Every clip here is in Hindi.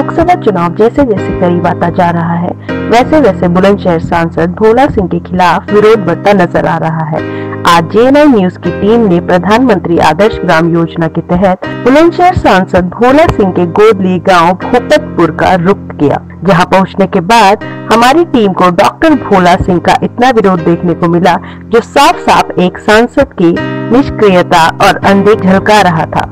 लोकसभा चुनाव जैसे जैसे करीब आता जा रहा है, वैसे वैसे बुलंदशहर सांसद भोला सिंह के खिलाफ विरोध बढ़ता नजर आ रहा है। आज JNI न्यूज की टीम ने प्रधानमंत्री आदर्श ग्राम योजना के तहत बुलंदशहर सांसद भोला सिंह के गोद लिए गाँव भोपतपुर का रुख किया, जहां पहुंचने के बाद हमारी टीम को डॉक्टर भोला सिंह का इतना विरोध देखने को मिला, जो साफ साफ एक सांसद की निष्क्रियता और अनदेखी झलका रहा था।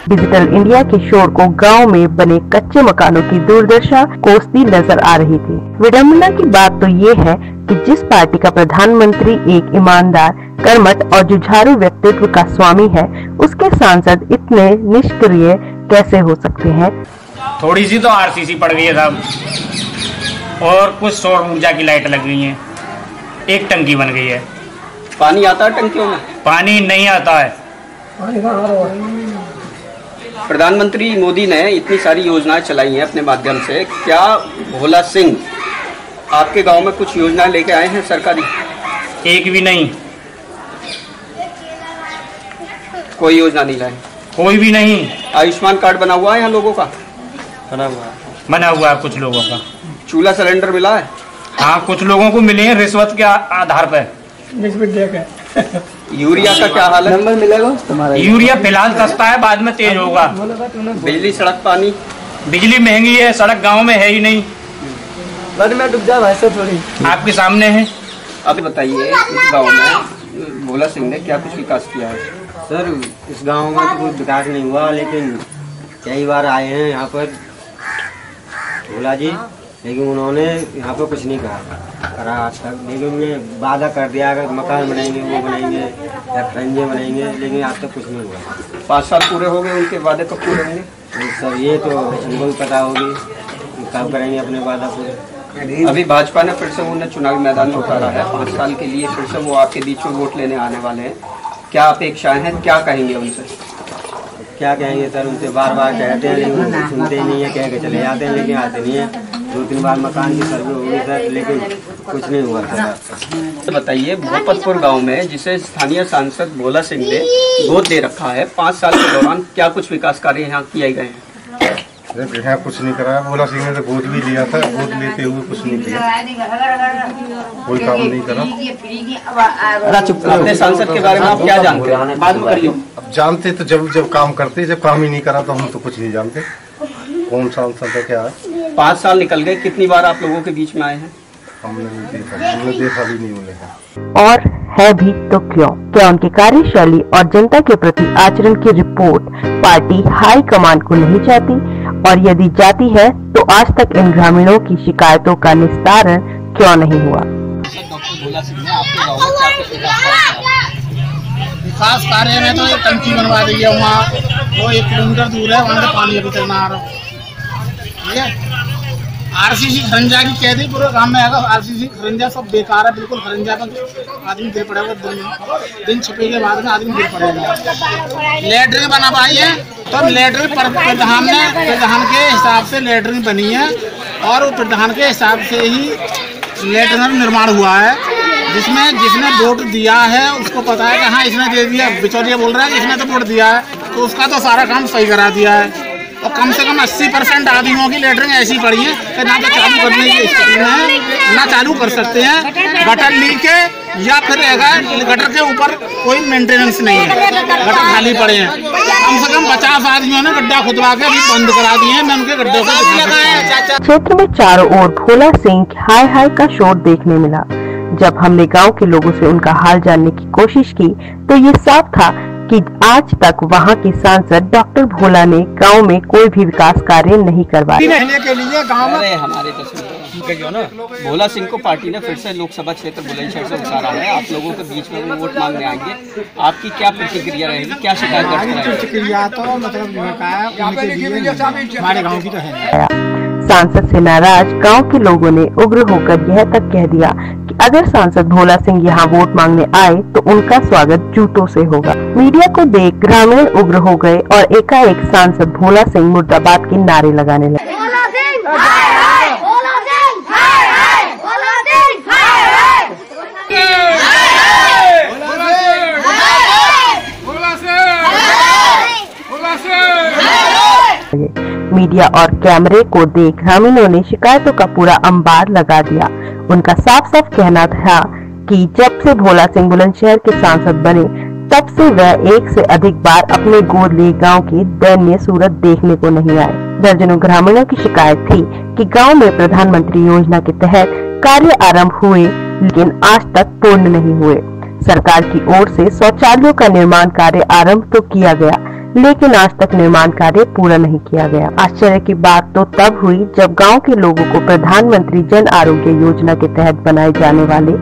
डिजिटल इंडिया के शोर को गांव में बने कच्चे मकानों की दुर्दशा कोसती नजर आ रही थी। विडंबना की बात तो ये है कि जिस पार्टी का प्रधानमंत्री एक ईमानदार, कर्मठ और जुझारू व्यक्तित्व का स्वामी है, उसके सांसद इतने निष्क्रिय कैसे हो सकते हैं। थोड़ी सी तो RCC पड़ गई है साहब, और कुछ सौर ऊर्जा की लाइट लग गई है, एक टंकी बन गई है। पानी आता है टंकियों में? पानी नहीं आता है। प्रधानमंत्री मोदी ने इतनी सारी योजनाएं चलाई हैं अपने माध्यम से, क्या भोला सिंह आपके गांव में कुछ योजनाएं लेके आए हैं सरकारी? एक भी नहीं, कोई योजना नहीं लाए? कोई भी नहीं। आयुष्मान कार्ड बना हुआ है यहाँ लोगों का? बना हुआ है कुछ लोगों का। चूल्हा सिलेंडर मिला है? हाँ, कुछ लोगों को मिले हैं रिश्वत के आधार पर। यूरिया का क्या हाल है? नंबर मिलेगा तुम्हारा? यूरिया फिलहाल सस्ता है, बाद में तेज होगा। बिजली, सड़क, पानी? बिजली महंगी है, सड़क गांव में है ही नहीं। बाद में डूब जा भाई साहब, थोड़ी आपके सामने है। अब बताइए, इस गांव में भोला सिंह ने क्या कुछ विकास किया है? सर, इस गांव में तो कोई विकास नहीं हुआ, लेकिन कई बार आए हैं यहाँ पर भोला जी, लेकिन उन्होंने यहाँ पर कुछ नहीं करा आज तक। लेकिन उन्हें वादा कर दिया अगर मकान बनाएंगे, वो बनाएंगे या खरंजे बनाएंगे, लेकिन आज तक कुछ नहीं हुआ। 5 साल पूरे हो गए, उनके वादे कब पूरे होंगे? सर, ये तो उनको भी पता होगी कब करेंगे अपने वादा पूरे। अभी भाजपा ने फिर से उन्हें चुनावी मैदान में उतारा है, 5 साल के लिए फिर से वो आपके बीच में वोट लेने आने वाले हैं। क्या अपेक्षाएं हैं, क्या कहेंगे उनसे? क्या कहेंगे सर, उनसे बार बार कहते हैं लेकिन सुनते नहीं है, कह के चले जाते हैं लेकिन आते नहीं है। 2-3 बार मकान की सर्वे होगी सर, लेकिन कुछ नहीं हुआ सर। बताइए, भोपतपुर गांव में जिसे स्थानीय सांसद भोला सिंह ने गोद दे रखा है, 5 साल के दौरान क्या कुछ विकास कार्य यहाँ किए गए हैं? यहाँ कुछ नहीं कराया। भोला सिंह ने तो गोद भी लिया था, गोद लेते हुए कुछ नहीं किया, कोई काम नहीं करा। अपने सांसद के बारे में आप क्या जानते हैं? बाद में करिए। अब जानते तो जब काम करते, जब काम ही नहीं करा तो हम तो कुछ नहीं जानते कौन सांसद है क्या है। 5 साल निकल गए, कितनी बार आप लोगों के बीच में आए हैं? हमने देखा भी नहीं उन्हें। और है भी तो क्यों? क्या उनकी कार्यशैली और जनता के प्रति आचरण की रिपोर्ट पार्टी हाई कमान को नहीं जाती? और यदि जाती है तो आज तक इन ग्रामीणों की शिकायतों का निस्तारण क्यों नहीं हुआ? विकास कार्य में तो एक टंकी बनवा दी है, वहाँ वो 1 किलोमीटर दूर है, वहाँ से पानी अभी तक ना आ रहा। ठीक है, RCC खरंजा की कह दी, पूरे गांव में आएगा RCC खरंजा सब बेकार है, बिल्कुल खरंजा पर आदमी गिर पड़ेगा। दिन छुपे के बाद में आदमी गिर पड़ेगा। लेटरिन बना पाई है तो लेटरिन प्रधान के हिसाब से लेटरिन बनी है, और प्रधान के हिसाब से ही लेटरिन निर्माण हुआ है, जिसमें जिसने वोट दिया है उसको पता है कि हाँ इसने दे दिया। बिचौलिया बोल रहा है कि इसने तो वोट दिया है, तो उसका तो सारा काम सही करा दिया है। और कम से कम 80% आदमियों की लेटरिन ऐसी पड़ी है कि ना तो चालू करने की स्थिति में है, ना चालू कर सकते हैं। गटर लीक है, या फिर गटर के ऊपर कोई मेंटेनेंस नहीं है, गटर खाली पड़े हैं। कम से कम 50 आदमियों ने गड्ढा खुदवा के अभी बंद करा दिए हैं। मैं उनके गड्ढों को क्षेत्र में चारों ओर भोला सिंह हाय हाय का शोर देखने मिला। जब हमने गांव के लोगों से उनका हाल जानने की कोशिश की तो ये साफ था कि आज तक वहां के सांसद डॉक्टर भोला ने गांव में कोई भी विकास कार्य नहीं करवाया। रहने के लिए गांव में हमारे भोला सिंह को पार्टी ने फिर से लोकसभा क्षेत्र बुलंदशहर से उतारा है, आप लोगों के बीच में वो वोट मांगने आएंगे, आपकी क्या प्रतिक्रिया रहेगी, क्या शिकायत दर्ज कराएंगे? प्रतिक्रिया तो मतलब हमारे गाँव की तो है। सांसद से नाराज गांव के लोगों ने उग्र होकर यह तक कह दिया कि अगर सांसद भोला सिंह यहां वोट मांगने आए तो उनका स्वागत जूतों से होगा। मीडिया को देख ग्रामीण उग्र हो गए और एकाएक सांसद भोला सिंह मुर्दाबाद के नारे लगाने लगे। मीडिया और कैमरे को देख ग्रामीणों ने शिकायतों का पूरा अंबार लगा दिया। उनका साफ साफ कहना था कि जब से भोला सिंह बुलंदशहर के सांसद बने तब से वह एक से अधिक बार अपने गोद लिए गांव की दयनीय सूरत देखने को नहीं आए। दर्जनों ग्रामीणों की शिकायत थी कि गांव में प्रधानमंत्री योजना के तहत कार्य आरंभ हुए लेकिन आज तक पूर्ण नहीं हुए। सरकार की ओर से शौचालयों का निर्माण कार्य आरंभ तो किया गया लेकिन आज तक निर्माण कार्य पूरा नहीं किया गया। आश्चर्य की बात तो तब हुई जब गांव के लोगों को प्रधानमंत्री जन आरोग्य योजना के तहत बनाए जाने वाले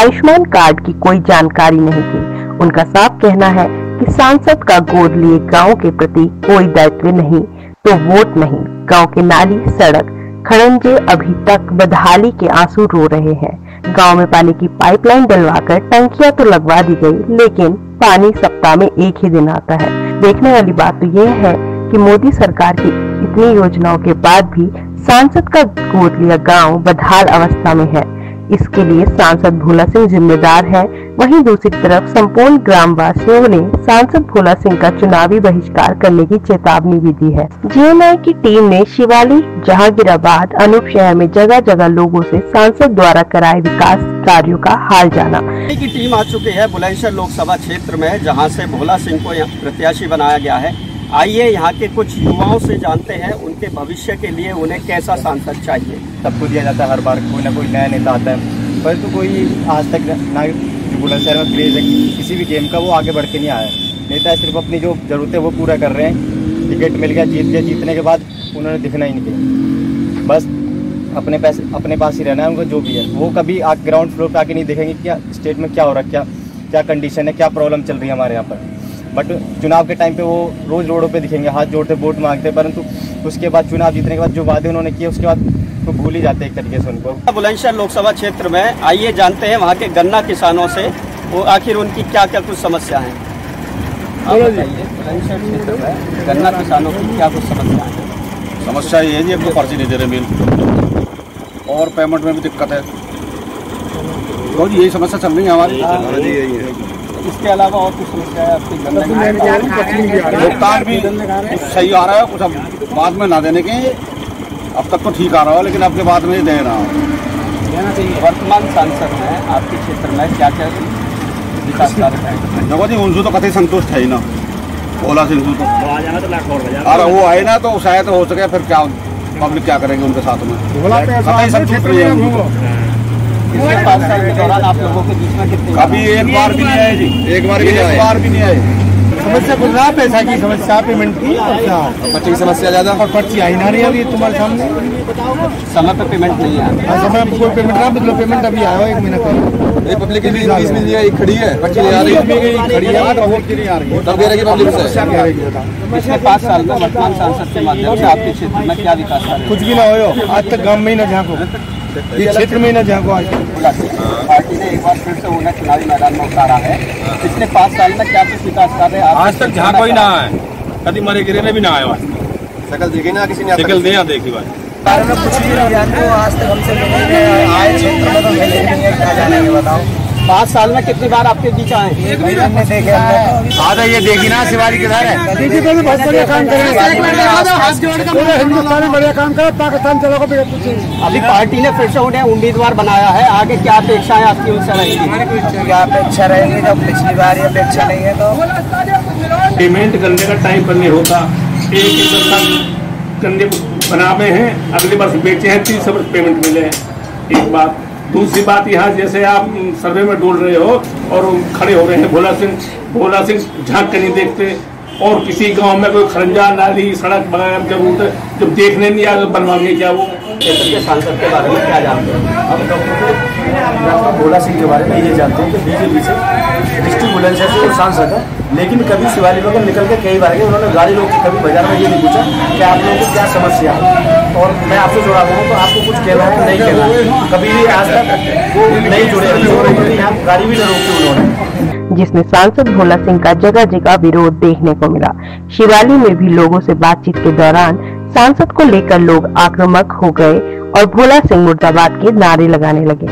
आयुष्मान कार्ड की कोई जानकारी नहीं थी। उनका साफ कहना है कि सांसद का गोद लिए गांव के प्रति कोई दायित्व नहीं तो वोट नहीं। गांव के नाली, सड़क, खड़ंजे अभी तक बदहाली के आंसू रो रहे हैं। गांव में पानी की पाइपलाइन डलवाकर टंकियां तो लगवा दी गई लेकिन पानी सप्ताह में एक ही दिन आता है। देखने वाली बात तो यह है कि मोदी सरकार की इतनी योजनाओं के बाद भी सांसद का गोद लिया गांव बदहाल अवस्था में है। इसके लिए सांसद भोला सिंह जिम्मेदार है। वहीं दूसरी तरफ संपूर्ण ग्रामवासियों ने सांसद भोला सिंह का चुनावी बहिष्कार करने की चेतावनी भी दी है। जीएनआई की टीम ने शिवाली, जहांगीराबाद, अनूप शहर में जगह जगह लोगों से सांसद द्वारा कराए विकास कार्यों का हाल जाना। की टीम आ चुकी है बुलंदशहर लोकसभा क्षेत्र में, जहां से भोला सिंह को प्रत्याशी बनाया गया है। आइए यहाँ के कुछ युवाओं से जानते हैं उनके भविष्य के लिए उन्हें कैसा सांसद चाहिए। सबको दिया जाता है, हर बार कोई ना कोई नया नेता आता है, परंतु कोई आज तक ना बुलंदशहर में क्रेज है किसी भी गेम का वो आगे बढ़ के नहीं आया। नेता सिर्फ अपनी जो जरूरत है वो पूरा कर रहे हैं। टिकट मिल गया, जीत गया, जीतने के बाद उन्होंने दिखना ही नहीं चाहिए। बस अपने पैसे अपने पास ही रहना है उनको, जो भी है वो कभी ग्राउंड फ्लोर पर आके नहीं देखेंगे क्या स्टेट में क्या हो रहा है, क्या कंडीशन है, क्या प्रॉब्लम चल रही है हमारे यहाँ पर। बट चुनाव के टाइम पे वो रोज रोडों पे दिखेंगे, हाथ जोड़ते वोट मांगते, परंतु उसके बाद चुनाव जीतने के बाद जो वादे उन्होंने किए उसके बाद तो भूल ही जाते एक तरीके से उनको। बुलंदशहर लोकसभा क्षेत्र में आइए जानते हैं वहाँ के गन्ना किसानों से वो आखिर उनकी क्या क्या कुछ समस्या है। बुलंदशहर क्षेत्र में गन्ना किसानों की क्या कुछ समस्या है? समस्या ये है जी, हमको पर्ची नहीं दे रहे मेन, और पेमेंट में भी दिक्कत है। तो यही समस्या चल रही है हमारी। इसके अलावा और कुछ समस्या है आपकी? भुगतान भी सही आ रहा है, कुछ अब बाद में ना देने के, अब तक तो ठीक आ रहा है लेकिन आपके बाद में दे रहा हूँ। वर्तमान सांसद है आपके क्षेत्र में, क्या क्या विकास कार्य है? देखो जी, उनसे तो कतई संतुष्ट है ही ना भोला सिंह तो, अरे वो आए ना तो शायद हो सके, फिर क्या पब्लिक क्या करेंगे उनके साथ में, कतई संतुष्ट नहीं है उनको। पिछले 5 साल के दौरान आप लोगों के बीच में कितने कभी एक बार भी नहीं आए जी, एक बार भी नहीं आए। समस्या कुछ रहा, पैसा की समस्या, पेमेंट की पर्ची की समस्या ज्यादा, और पर्ची आई ना रही अभी तुम्हारे सामने। समय पे पेमेंट नहीं आया, समय पे कोई पेमेंट ना, मतलब पेमेंट अभी आया 1 महीना पहले। पब्लिक के बीच में एक खड़ी है, पर्ची नहीं आ रही, खड़ी है, वोट की नहीं आ रही है, तब दे रही पब्लिक से। पिछले 5 साल में वर्तमान सांसद के माध्यम से आपके क्षेत्र में क्या विकास कार्य? कुछ भी ना हो, आज तक गाँव में ही ना झाँको, ये क्षेत्र में ही ना झाँको। आज पार्टी ने एक बार फिर से उन्हें चुनावी मैदान में उतारा है। पिछले 5 साल में क्या कुछ विकास कार्य आज तक जहाँ कोई ना आए, कभी मरे गिरे में भी ना आया, शकल देखी ना किसी ने, शकल नहीं देखी भाई। बारे में कुछ भी नहीं, आज तक हमसे आए क्षेत्र में तो मिले नहीं है, क्या जानेंगे बताओ। 5 साल में कितनी बार आपके बीच आए? देखे आ जाइए, देखी ना शिवाजी किधर है। बहुत बढ़िया काम करें, हिंदुस्तान में बढ़िया काम करे, पाकिस्तान चलो को अभी पार्टी ने फिर से उन्हें उम्मीदवार बनाया है, आगे क्या अपेक्षाएं आपकी उनसे रहेगी? क्या अपेक्षा रहेगी, जब पिछली बार ये अपेक्षा नहीं है तो पेमेंट करने का टाइम पर नहीं होता। एक गन्ने बनावे हैं, अगले वर्ष बेचे हैं, 30 वर्ष पेमेंट मिले हैं। एक बात, दूसरी बात, यहाँ जैसे आप सर्वे में डोल रहे हो और खड़े हो रहे हैं, भोला सिंह झांक कर नहीं देखते, और किसी गांव में कोई खरंजा, नाली, सड़क बनाने की जरूरत है, जब देखने नहीं आए तो बनवाएंगे क्या वो? क्षेत्र के सांसद के बारे में क्या जानते हैं? हम डॉक्टर भोला सिंह के बारे में ये जानते हैं कि बीजेपी से डिस्ट्रिक्ट बुलंदशहर से वो सांसद है, लेकिन कभी शिवाली बगल निकल के कई बार गए, उन्होंने गाड़ी रोक के कभी बाजार में ये नहीं पूछा कि आप लोगों को क्या समस्या है, और मैं आपसे जुड़ा हुआ हूँ तो आपको कुछ कहना है कि नहीं कहना है। कभी भी आज तक वो नहीं जुड़े, यहाँ गाड़ी भी नहीं रोकी उन्होंने, जिसमें सांसद भोला सिंह का जगह जगह विरोध देखने को मिला। शिवाली में भी लोगों से बातचीत के दौरान सांसद को लेकर लोग आक्रामक हो गए और भोला सिंह मुर्दाबाद के नारे लगाने लगे।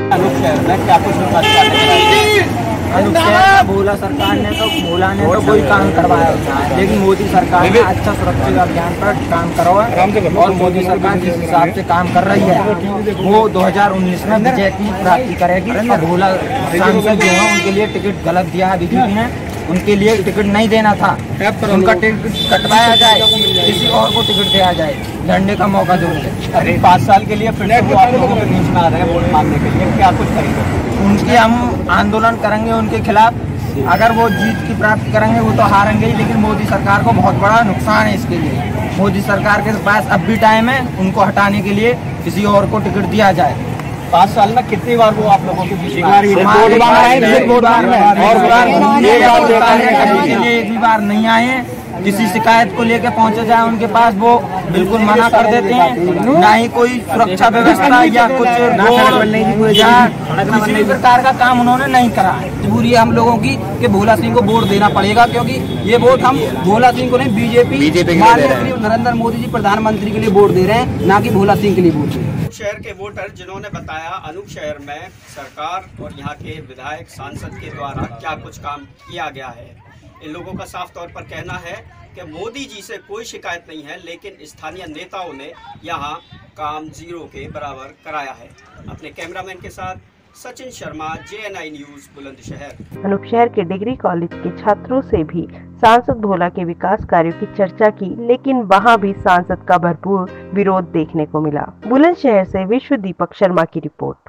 भोला सरकार ने तो भोला ने तो कोई काम करवाया होता है, लेकिन मोदी सरकार ने अच्छा सुरक्षा अभियान पर काम करवाया और मोदी सरकार जिस हिसाब से काम कर रही है वो 2019 में विजय की प्राप्ति करेगी। और भोला सांसद जो है उनके लिए टिकट गलत दिया है बीजेपी ने, उनके लिए टिकट नहीं देना था, उनका टिकट कटवाया जाए, किसी और को टिकट दिया जाए, लड़ने का मौका दो। अभी 5 साल के लिए फिर से आप लोगों के बीच में आ रहे हैं वोट मांगने के लिए, क्या कुछ करेंगे? उनकी हम आंदोलन करेंगे उनके खिलाफ। अगर वो जीत की प्राप्ति करेंगे वो तो हारेंगे ही, लेकिन मोदी सरकार को बहुत बड़ा नुकसान है इसके लिए। मोदी सरकार के पास अब भी टाइम है, उनको हटाने के लिए किसी और को टिकट दिया जाए। 5 साल में कितनी बार वो आप लोगों के बीच में एक भी बार नहीं आए। किसी शिकायत को लेकर पहुंचे जाए उनके पास वो बिल्कुल मना कर देते हैं, ना ही कोई सुरक्षा व्यवस्था या कुछ या किसी भी प्रकार का काम उन्होंने नहीं करा। मजबूरी है हम लोगों की कि भोला सिंह को वोट देना पड़ेगा, क्योंकि ये वोट हम भोला सिंह को नहीं बीजेपी नरेंद्र मोदी जी प्रधानमंत्री के लिए वोट दे रहे हैं, ना कि भोला सिंह के लिए वोट दे रहे हैं। शहर के वोटर जिन्होंने बताया अनूप शहर में सरकार और यहाँ के विधायक सांसद के द्वारा क्या कुछ काम किया गया है। इन लोगों का साफ तौर पर कहना है कि मोदी जी से कोई शिकायत नहीं है, लेकिन स्थानीय नेताओं ने यहाँ काम जीरो के बराबर कराया है। अपने कैमरामैन के साथ सचिन शर्मा, JNI न्यूज़, बुलंदशहर। अनूप शहर के डिग्री कॉलेज के छात्रों से भी सांसद भोला के विकास कार्यों की चर्चा की, लेकिन वहां भी सांसद का भरपूर विरोध देखने को मिला। बुलंदशहर से विश्व दीपक शर्मा की रिपोर्ट।